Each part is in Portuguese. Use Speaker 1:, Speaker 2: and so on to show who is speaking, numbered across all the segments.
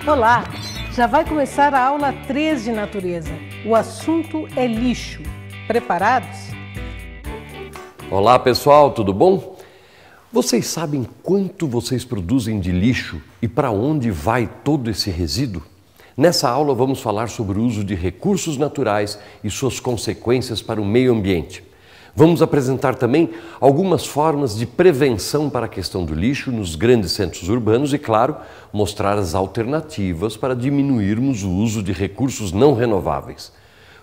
Speaker 1: Olá! Já vai começar a aula 3 de natureza. O assunto é lixo. Preparados?
Speaker 2: Olá pessoal, tudo bom? Vocês sabem quanto vocês produzem de lixo e para onde vai todo esse resíduo? Nessa aula vamos falar sobre o uso de recursos naturais e suas consequências para o meio ambiente. Vamos apresentar também algumas formas de prevenção para a questão do lixo nos grandes centros urbanos e, claro, mostrar as alternativas para diminuirmos o uso de recursos não renováveis.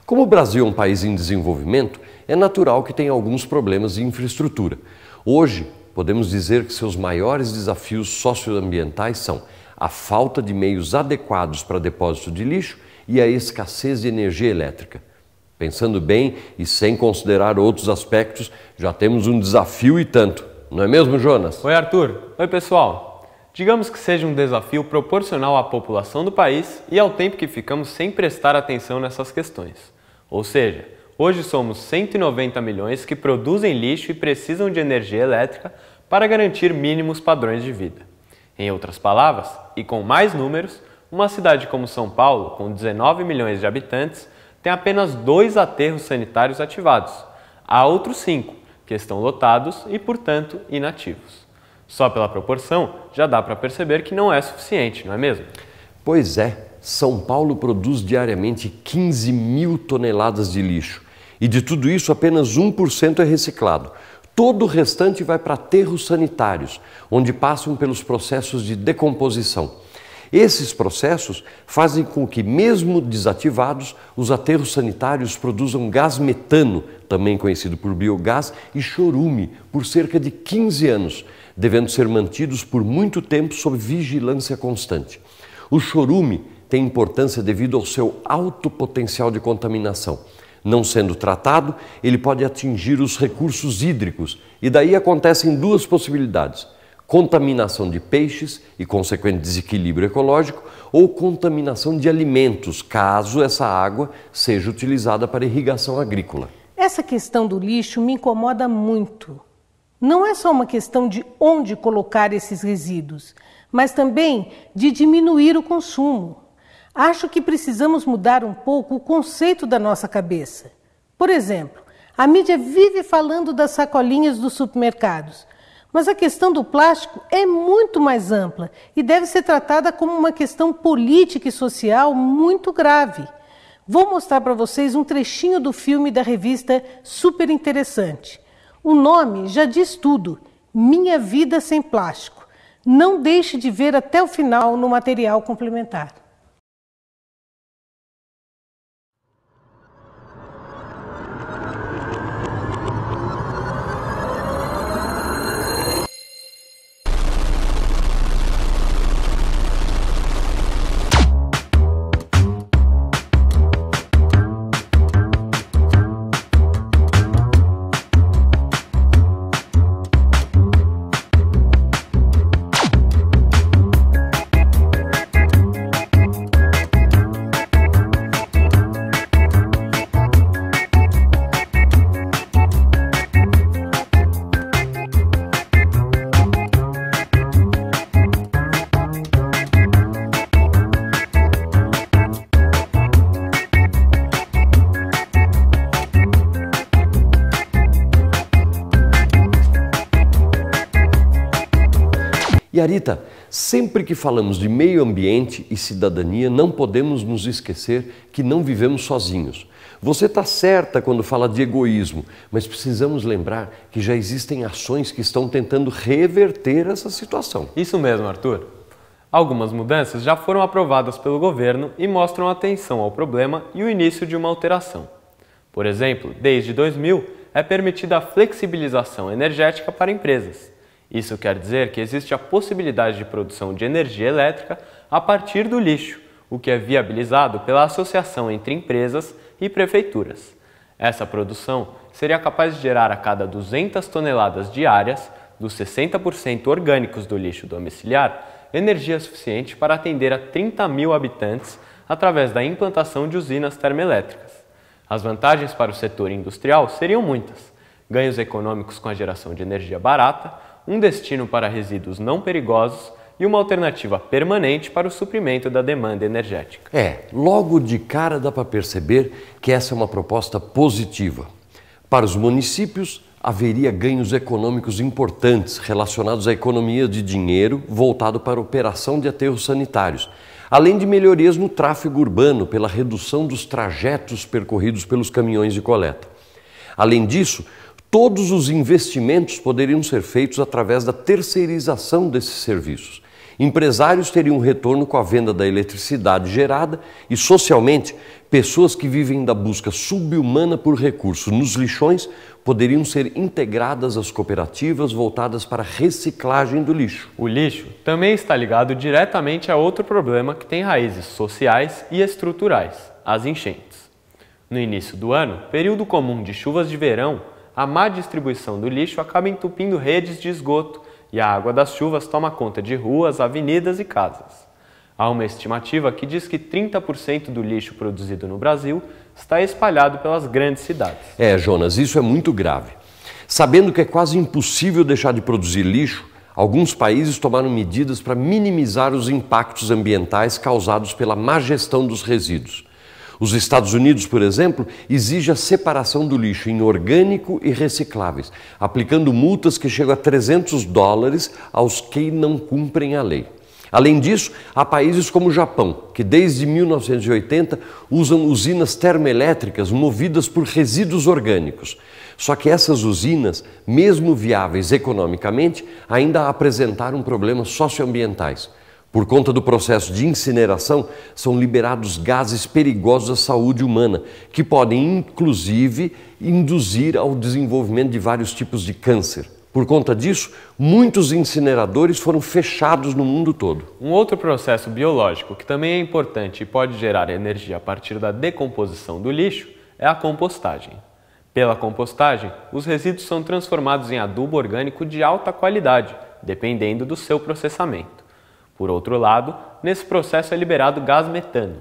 Speaker 2: Como o Brasil é um país em desenvolvimento, é natural que tenha alguns problemas de infraestrutura. Hoje, podemos dizer que seus maiores desafios socioambientais são a falta de meios adequados para depósito de lixo e a escassez de energia elétrica. Pensando bem e sem considerar outros aspectos, já temos um desafio e tanto. Não é mesmo, Jonas?
Speaker 3: Oi, Arthur. Oi, pessoal. Digamos que seja um desafio proporcional à população do país e ao tempo que ficamos sem prestar atenção nessas questões. Ou seja, hoje somos 190 milhões que produzem lixo e precisam de energia elétrica para garantir mínimos padrões de vida. Em outras palavras, e com mais números, uma cidade como São Paulo, com 19 milhões de habitantes, tem apenas 2 aterros sanitários ativados. Há outros 5, que estão lotados e, portanto, inativos. Só pela proporção, já dá para perceber que não é suficiente, não é mesmo?
Speaker 2: Pois é, São Paulo produz diariamente 15 mil toneladas de lixo. E de tudo isso, apenas 1% é reciclado. Todo o restante vai para aterros sanitários, onde passam pelos processos de decomposição. Esses processos fazem com que, mesmo desativados, os aterros sanitários produzam gás metano, também conhecido por biogás, e chorume, por cerca de 15 anos, devendo ser mantidos por muito tempo sob vigilância constante. O chorume tem importância devido ao seu alto potencial de contaminação. Não sendo tratado, ele pode atingir os recursos hídricos, e daí acontecem 2 possibilidades: contaminação de peixes e consequente desequilíbrio ecológico, ou contaminação de alimentos, caso essa água seja utilizada para irrigação agrícola.
Speaker 1: Essa questão do lixo me incomoda muito. Não é só uma questão de onde colocar esses resíduos, mas também de diminuir o consumo. Acho que precisamos mudar um pouco o conceito da nossa cabeça. Por exemplo, a mídia vive falando das sacolinhas dos supermercados, mas a questão do plástico é muito mais ampla e deve ser tratada como uma questão política e social muito grave. Vou mostrar para vocês um trechinho do filme da revista Super Interessante. O nome já diz tudo: Minha Vida Sem Plástico. Não deixe de ver até o final no material complementar.
Speaker 2: E Arita, sempre que falamos de meio ambiente e cidadania, não podemos nos esquecer que não vivemos sozinhos. Você está certa quando fala de egoísmo, mas precisamos lembrar que já existem ações que estão tentando reverter essa situação.
Speaker 3: Isso mesmo, Arthur. Algumas mudanças já foram aprovadas pelo governo e mostram atenção ao problema e o início de uma alteração. Por exemplo, desde 2000 é permitida a flexibilização energética para empresas. Isso quer dizer que existe a possibilidade de produção de energia elétrica a partir do lixo, o que é viabilizado pela associação entre empresas e prefeituras. Essa produção seria capaz de gerar a cada 200 toneladas diárias, dos 60% orgânicos do lixo domiciliar, energia suficiente para atender a 30 mil habitantes através da implantação de usinas termoelétricas. As vantagens para o setor industrial seriam muitas: ganhos econômicos com a geração de energia barata, um destino para resíduos não perigosos e uma alternativa permanente para o suprimento da demanda energética.
Speaker 2: Logo de cara dá para perceber que essa é uma proposta positiva. Para os municípios, haveria ganhos econômicos importantes relacionados à economia de dinheiro voltado para a operação de aterros sanitários, além de melhorias no tráfego urbano pela redução dos trajetos percorridos pelos caminhões de coleta. Além disso, todos os investimentos poderiam ser feitos através da terceirização desses serviços. Empresários teriam retorno com a venda da eletricidade gerada e, socialmente, pessoas que vivem da busca subhumana por recursos nos lixões poderiam ser integradas às cooperativas voltadas para a reciclagem do lixo.
Speaker 3: O lixo também está ligado diretamente a outro problema que tem raízes sociais e estruturais, as enchentes. No início do ano, período comum de chuvas de verão, a má distribuição do lixo acaba entupindo redes de esgoto e a água das chuvas toma conta de ruas, avenidas e casas. Há uma estimativa que diz que 30% do lixo produzido no Brasil está espalhado pelas grandes cidades.
Speaker 2: Jonas, isso é muito grave. Sabendo que é quase impossível deixar de produzir lixo, alguns países tomaram medidas para minimizar os impactos ambientais causados pela má gestão dos resíduos. Os Estados Unidos, por exemplo, exigem a separação do lixo em orgânico e recicláveis, aplicando multas que chegam a $300 aos que não cumprem a lei. Além disso, há países como o Japão, que desde 1980 usam usinas termoelétricas movidas por resíduos orgânicos. Só que essas usinas, mesmo viáveis economicamente, ainda apresentaram problemas socioambientais. Por conta do processo de incineração, são liberados gases perigosos à saúde humana, que podem, inclusive, induzir ao desenvolvimento de vários tipos de câncer. Por conta disso, muitos incineradores foram fechados no mundo todo.
Speaker 3: Um outro processo biológico que também é importante e pode gerar energia a partir da decomposição do lixo é a compostagem. Pela compostagem, os resíduos são transformados em adubo orgânico de alta qualidade, dependendo do seu processamento. Por outro lado, nesse processo é liberado gás metano.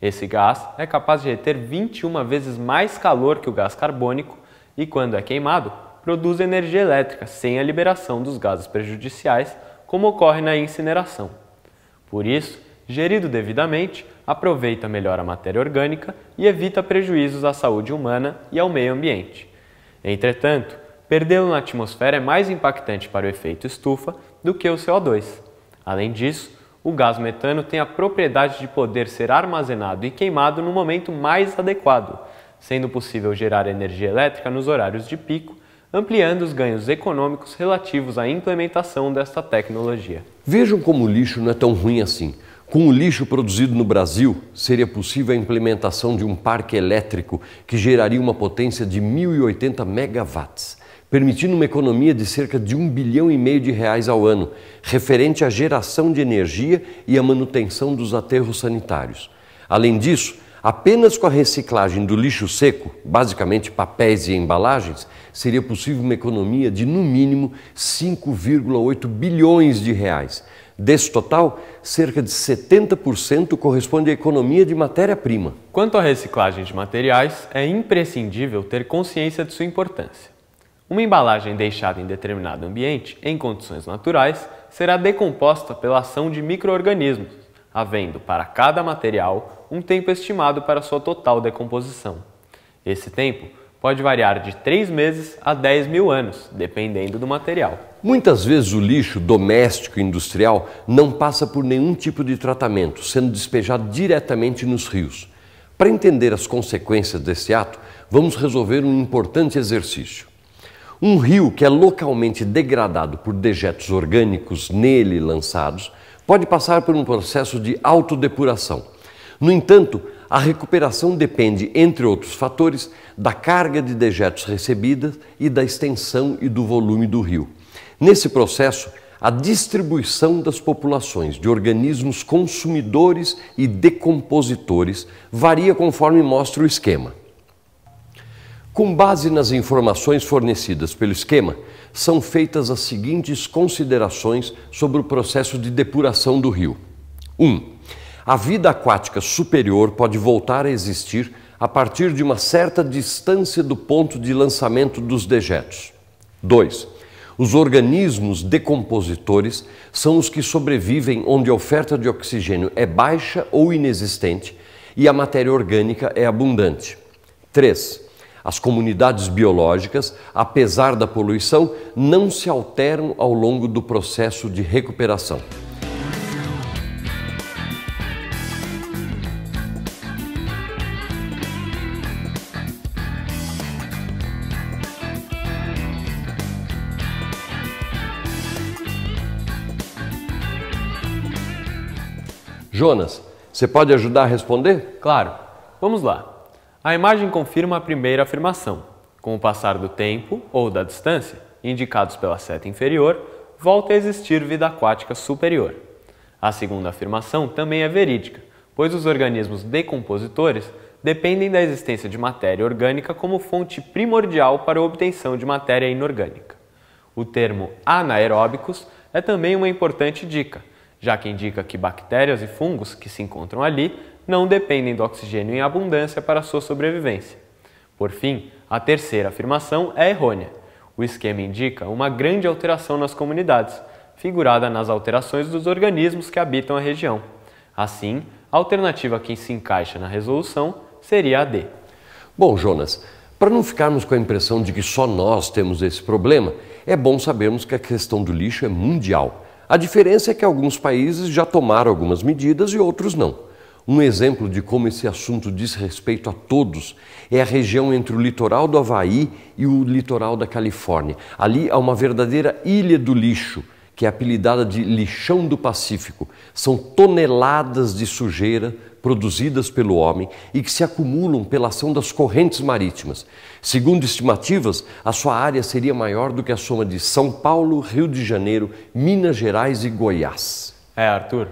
Speaker 3: Esse gás é capaz de reter 21 vezes mais calor que o gás carbônico e, quando é queimado, produz energia elétrica sem a liberação dos gases prejudiciais, como ocorre na incineração. Por isso, gerido devidamente, aproveita melhor a matéria orgânica e evita prejuízos à saúde humana e ao meio ambiente. Entretanto, perdê-lo na atmosfera é mais impactante para o efeito estufa do que o CO2. Além disso, o gás metano tem a propriedade de poder ser armazenado e queimado no momento mais adequado, sendo possível gerar energia elétrica nos horários de pico, ampliando os ganhos econômicos relativos à implementação desta tecnologia.
Speaker 2: Vejam como o lixo não é tão ruim assim. Com o lixo produzido no Brasil, seria possível a implementação de um parque elétrico que geraria uma potência de 1.080 megawatts, permitindo uma economia de cerca de R$1,5 bilhão ao ano, referente à geração de energia e à manutenção dos aterros sanitários. Além disso, apenas com a reciclagem do lixo seco, basicamente papéis e embalagens, seria possível uma economia de, no mínimo, R$5,8 bilhões. Desse total, cerca de 70% corresponde à economia de matéria-prima.
Speaker 3: Quanto à reciclagem de materiais, é imprescindível ter consciência de sua importância. Uma embalagem deixada em determinado ambiente, em condições naturais, será decomposta pela ação de micro-organismos, havendo para cada material um tempo estimado para sua total decomposição. Esse tempo pode variar de 3 meses a 10 mil anos, dependendo do material.
Speaker 2: Muitas vezes o lixo doméstico e industrial não passa por nenhum tipo de tratamento, sendo despejado diretamente nos rios. Para entender as consequências desse ato, vamos resolver um importante exercício. Um rio que é localmente degradado por dejetos orgânicos nele lançados pode passar por um processo de autodepuração. No entanto, a recuperação depende, entre outros fatores, da carga de dejetos recebida e da extensão e do volume do rio. Nesse processo, a distribuição das populações de organismos consumidores e decompositores varia conforme mostra o esquema. Com base nas informações fornecidas pelo esquema, são feitas as seguintes considerações sobre o processo de depuração do rio. 1. A vida aquática superior pode voltar a existir a partir de uma certa distância do ponto de lançamento dos dejetos. 2. Os organismos decompositores são os que sobrevivem onde a oferta de oxigênio é baixa ou inexistente e a matéria orgânica é abundante. 3. As comunidades biológicas, apesar da poluição, não se alteram ao longo do processo de recuperação. Jonas, você pode ajudar a responder?
Speaker 3: Claro. Vamos lá. A imagem confirma a primeira afirmação. Com o passar do tempo ou da distância, indicados pela seta inferior, volta a existir vida aquática superior. A segunda afirmação também é verídica, pois os organismos decompositores dependem da existência de matéria orgânica como fonte primordial para a obtenção de matéria inorgânica. O termo anaeróbicos é também uma importante dica, já que indica que bactérias e fungos que se encontram ali não dependem do oxigênio em abundância para sua sobrevivência. Por fim, a terceira afirmação é errônea. O esquema indica uma grande alteração nas comunidades, figurada nas alterações dos organismos que habitam a região. Assim, a alternativa que se encaixa na resolução seria a D.
Speaker 2: Bom, Jonas, para não ficarmos com a impressão de que só nós temos esse problema, é bom sabermos que a questão do lixo é mundial. A diferença é que alguns países já tomaram algumas medidas e outros não. Um exemplo de como esse assunto diz respeito a todos é a região entre o litoral do Havaí e o litoral da Califórnia. Ali há uma verdadeira ilha do lixo, que é apelidada de lixão do Pacífico. São toneladas de sujeira produzidas pelo homem e que se acumulam pela ação das correntes marítimas. Segundo estimativas, a sua área seria maior do que a soma de São Paulo, Rio de Janeiro, Minas Gerais e Goiás.
Speaker 3: Arthur.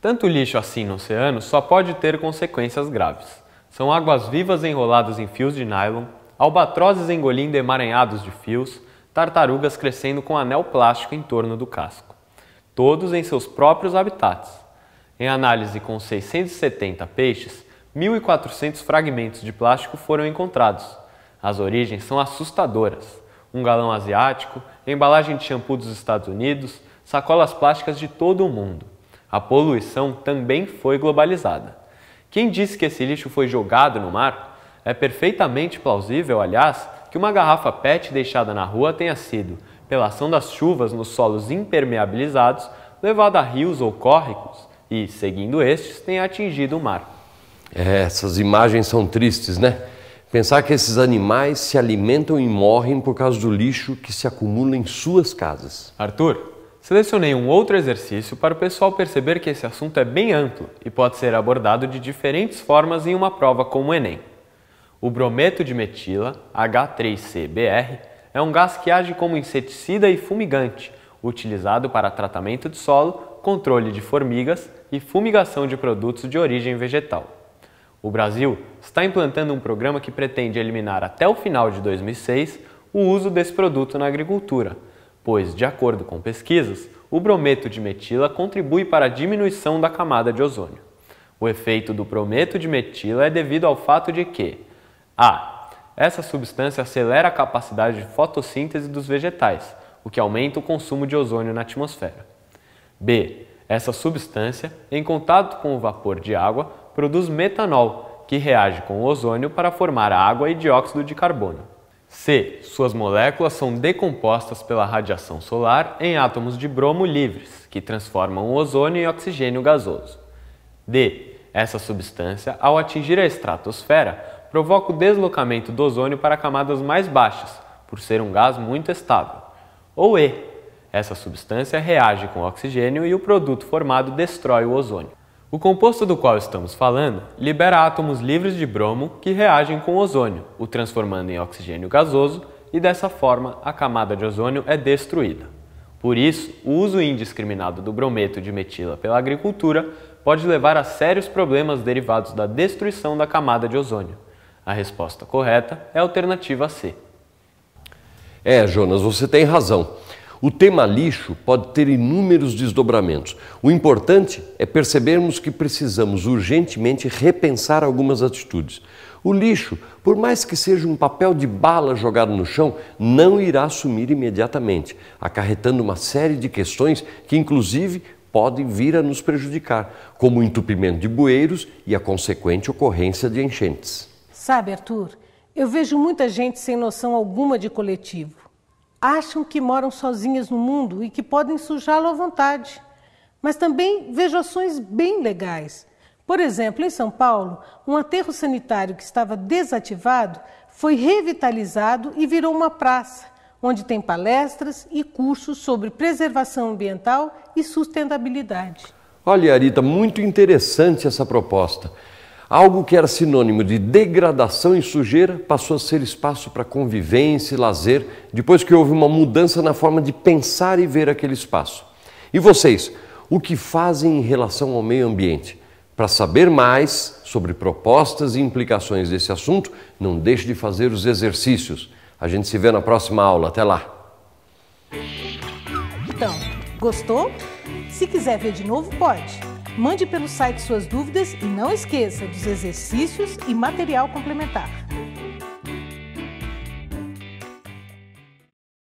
Speaker 3: Tanto lixo assim no oceano só pode ter consequências graves. São águas-vivas enroladas em fios de nylon, albatrozes engolindo emaranhados de fios, tartarugas crescendo com anel plástico em torno do casco. Todos em seus próprios habitats. Em análise com 670 peixes, 1.400 fragmentos de plástico foram encontrados. As origens são assustadoras. Um galão asiático, embalagem de shampoo dos Estados Unidos, sacolas plásticas de todo o mundo. A poluição também foi globalizada. Quem disse que esse lixo foi jogado no mar? É perfeitamente plausível, aliás, que uma garrafa PET deixada na rua tenha sido, pela ação das chuvas nos solos impermeabilizados, levada a rios ou córregos e, seguindo estes, tenha atingido o mar.
Speaker 2: Essas imagens são tristes, né? Pensar que esses animais se alimentam e morrem por causa do lixo que se acumula em suas casas.
Speaker 3: Arthur, selecionei um outro exercício para o pessoal perceber que esse assunto é bem amplo e pode ser abordado de diferentes formas em uma prova como o Enem. O brometo de metila, H3CBr, é um gás que age como inseticida e fumigante, utilizado para tratamento de solo, controle de formigas e fumigação de produtos de origem vegetal. O Brasil está implantando um programa que pretende eliminar até o final de 2006 o uso desse produto na agricultura, pois, de acordo com pesquisas, o brometo de metila contribui para a diminuição da camada de ozônio. O efeito do brometo de metila é devido ao fato de que a. Essa substância acelera a capacidade de fotossíntese dos vegetais, o que aumenta o consumo de ozônio na atmosfera. B. Essa substância, em contato com o vapor de água, produz metanol, que reage com o ozônio para formar água e dióxido de carbono. C. Suas moléculas são decompostas pela radiação solar em átomos de bromo livres, que transformam o ozônio em oxigênio gasoso. D. Essa substância, ao atingir a estratosfera, provoca o deslocamento do ozônio para camadas mais baixas, por ser um gás muito estável. Ou E. Essa substância reage com o oxigênio e o produto formado destrói o ozônio. O composto do qual estamos falando libera átomos livres de bromo que reagem com o ozônio, o transformando em oxigênio gasoso, e dessa forma a camada de ozônio é destruída. Por isso, o uso indiscriminado do brometo de metila pela agricultura pode levar a sérios problemas derivados da destruição da camada de ozônio. A resposta correta é a alternativa C.
Speaker 2: Jonas, você tem razão. O tema lixo pode ter inúmeros desdobramentos. O importante é percebermos que precisamos urgentemente repensar algumas atitudes. O lixo, por mais que seja um papel de bala jogado no chão, não irá sumir imediatamente, acarretando uma série de questões que, inclusive, podem vir a nos prejudicar, como o entupimento de bueiros e a consequente ocorrência de enchentes.
Speaker 1: Sabe, Arthur, eu vejo muita gente sem noção alguma de coletivo. Acham que moram sozinhas no mundo e que podem sujá-lo à vontade. Mas também vejo ações bem legais. Por exemplo, em São Paulo, um aterro sanitário que estava desativado foi revitalizado e virou uma praça, onde tem palestras e cursos sobre preservação ambiental e sustentabilidade.
Speaker 2: Olha, Arita, muito interessante essa proposta. Algo que era sinônimo de degradação e sujeira passou a ser espaço para convivência e lazer, depois que houve uma mudança na forma de pensar e ver aquele espaço. E vocês, o que fazem em relação ao meio ambiente? Para saber mais sobre propostas e implicações desse assunto, não deixe de fazer os exercícios. A gente se vê na próxima aula. Até lá!
Speaker 1: Então, gostou? Se quiser ver de novo, pode. Mande pelo site suas dúvidas e não esqueça dos exercícios e material complementar.